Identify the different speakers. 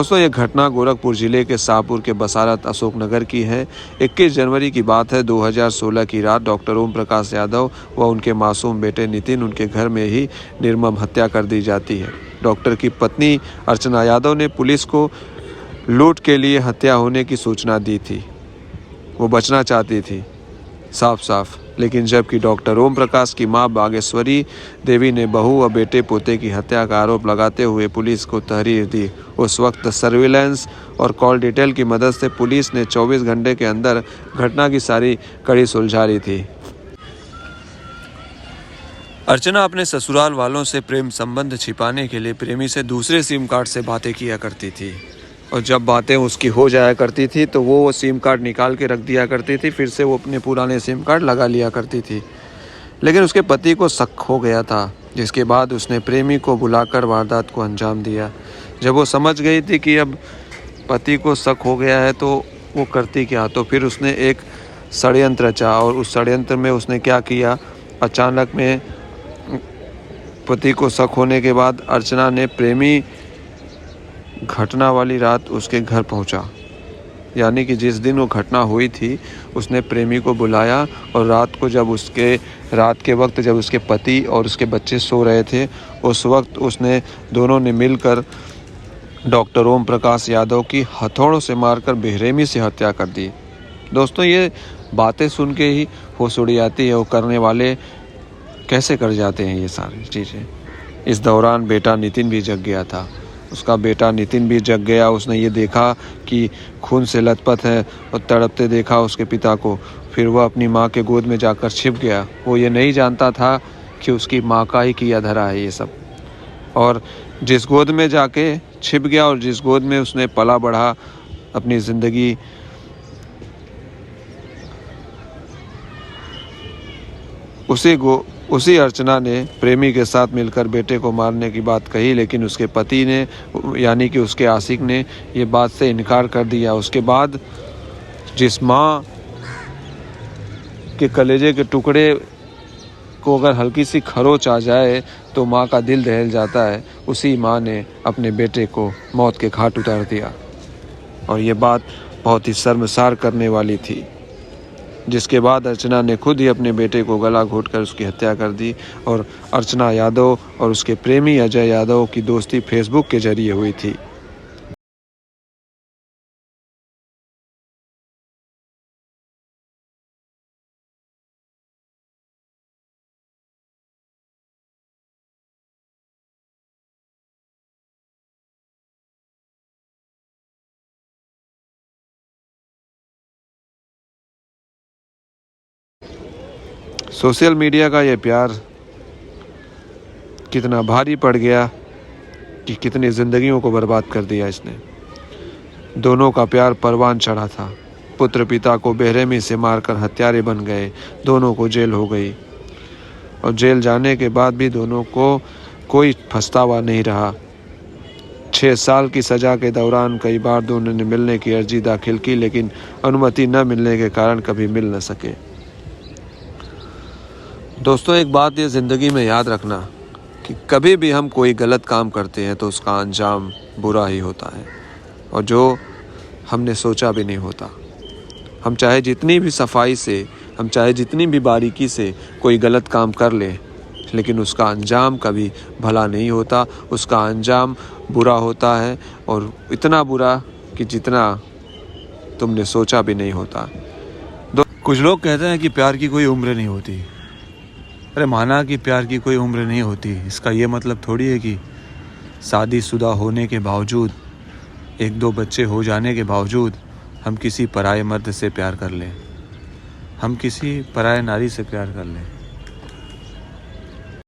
Speaker 1: दोस्तों ये घटना गोरखपुर जिले के शाहपुर के बसारत अशोकनगर की है। 21 जनवरी की बात है। 2016 की रात डॉक्टर ओम प्रकाश यादव व उनके मासूम बेटे नितिन उनके घर में ही निर्मम हत्या कर दी जाती है। डॉक्टर की पत्नी अर्चना यादव ने पुलिस को लूट के लिए हत्या होने की सूचना दी थी। वो बचना चाहती थी साफ, लेकिन जबकि डॉक्टर ओम प्रकाश की मां बागेश्वरी देवी ने बहू व बेटे पोते की हत्या का आरोप लगाते हुए पुलिस को तहरीर दी। उस वक्त सर्विलांस और कॉल डिटेल की मदद से पुलिस ने 24 घंटे के अंदर घटना की सारी कड़ी सुलझा ली थी। अर्चना अपने ससुराल वालों से प्रेम संबंध छिपाने के लिए प्रेमी से दूसरे सिम कार्ड से बातें किया करती थी, और जब बातें उसकी हो जाया करती थी तो वो सिम कार्ड निकाल के रख दिया करती थी, फिर से वो अपने पुराने सिम कार्ड लगा लिया करती थी। लेकिन उसके पति को शक हो गया था, जिसके बाद उसने प्रेमी को बुलाकर वारदात को अंजाम दिया। जब वो समझ गई थी कि अब पति को शक हो गया है तो वो करती क्या, तो फिर उसने एक षड्यंत्र रचा, और उस षड्यंत्र में उसने क्या किया, अचानक में पति को शक होने के बाद अर्चना ने प्रेमी घटना वाली रात उसके घर पहुंचा, यानी कि जिस दिन वो घटना हुई थी उसने प्रेमी को बुलाया, और रात के वक्त जब उसके पति और उसके बच्चे सो रहे थे, उस वक्त उसने दोनों ने मिलकर डॉक्टर ओम प्रकाश यादव की हथौड़ों से मारकर बेरहमी से हत्या कर दी। दोस्तों ये बातें सुन के ही होश उड़ जाती है, वो करने वाले कैसे कर जाते हैं ये सारी चीज़ें। इस दौरान बेटा नितिन भी जग गया था। उसका बेटा नितिन भी जग गया। उसने ये देखा कि खून से लथपथ है और तड़पते देखा उसके पिता को। फिर वह अपनी माँ के गोद में जाकर छिप गया। वो ये नहीं जानता था कि उसकी माँ का ही किया धरा है ये सब। और जिस गोद में जाके छिप गया और जिस गोद में उसने पला बढ़ा अपनी ज़िंदगी, उसी अर्चना ने प्रेमी के साथ मिलकर बेटे को मारने की बात कही, लेकिन उसके पति ने यानी कि उसके आशिक ने ये बात से इनकार कर दिया। उसके बाद जिस माँ के कलेजे के टुकड़े को अगर हल्की सी खरोच आ जाए तो माँ का दिल दहल जाता है, उसी माँ ने अपने बेटे को मौत के घाट उतार दिया। और ये बात बहुत ही शर्मसार करने वाली थी, जिसके बाद अर्चना ने खुद ही अपने बेटे को गला घोंटकर उसकी हत्या कर दी। और अर्चना यादव और उसके प्रेमी अजय यादव की दोस्ती फेसबुक के जरिए हुई थी। सोशल मीडिया का ये प्यार कितना भारी पड़ गया कि कितनी ज़िंदगियों को बर्बाद कर दिया इसने। दोनों का प्यार परवान चढ़ा था। पुत्र पिता को बेरहमी से मारकर हत्यारे बन गए। दोनों को जेल हो गई, और जेल जाने के बाद भी दोनों को कोई पछतावा नहीं रहा। 6 साल की सज़ा के दौरान कई बार दोनों ने मिलने की अर्जी दाखिल की, लेकिन अनुमति न मिलने के कारण कभी मिल न सके। दोस्तों एक बात ये ज़िंदगी में याद रखना कि कभी भी हम कोई गलत काम करते हैं तो उसका अंजाम बुरा ही होता है, और जो हमने सोचा भी नहीं होता। हम चाहे जितनी भी सफाई से, हम चाहे जितनी भी बारीकी से कोई गलत काम कर लें, लेकिन उसका अंजाम कभी भला नहीं होता। उसका अंजाम बुरा होता है, और इतना बुरा कि जितना तुमने सोचा भी नहीं होता। कुछ लोग कहते हैं कि प्यार की कोई उम्र नहीं होती। अरे माना कि प्यार की कोई उम्र नहीं होती, इसका ये मतलब थोड़ी है कि शादीशुदा होने के बावजूद, 1-2 बच्चे हो जाने के बावजूद हम किसी पराये मर्द से प्यार कर लें, हम किसी पराये नारी से प्यार कर लें।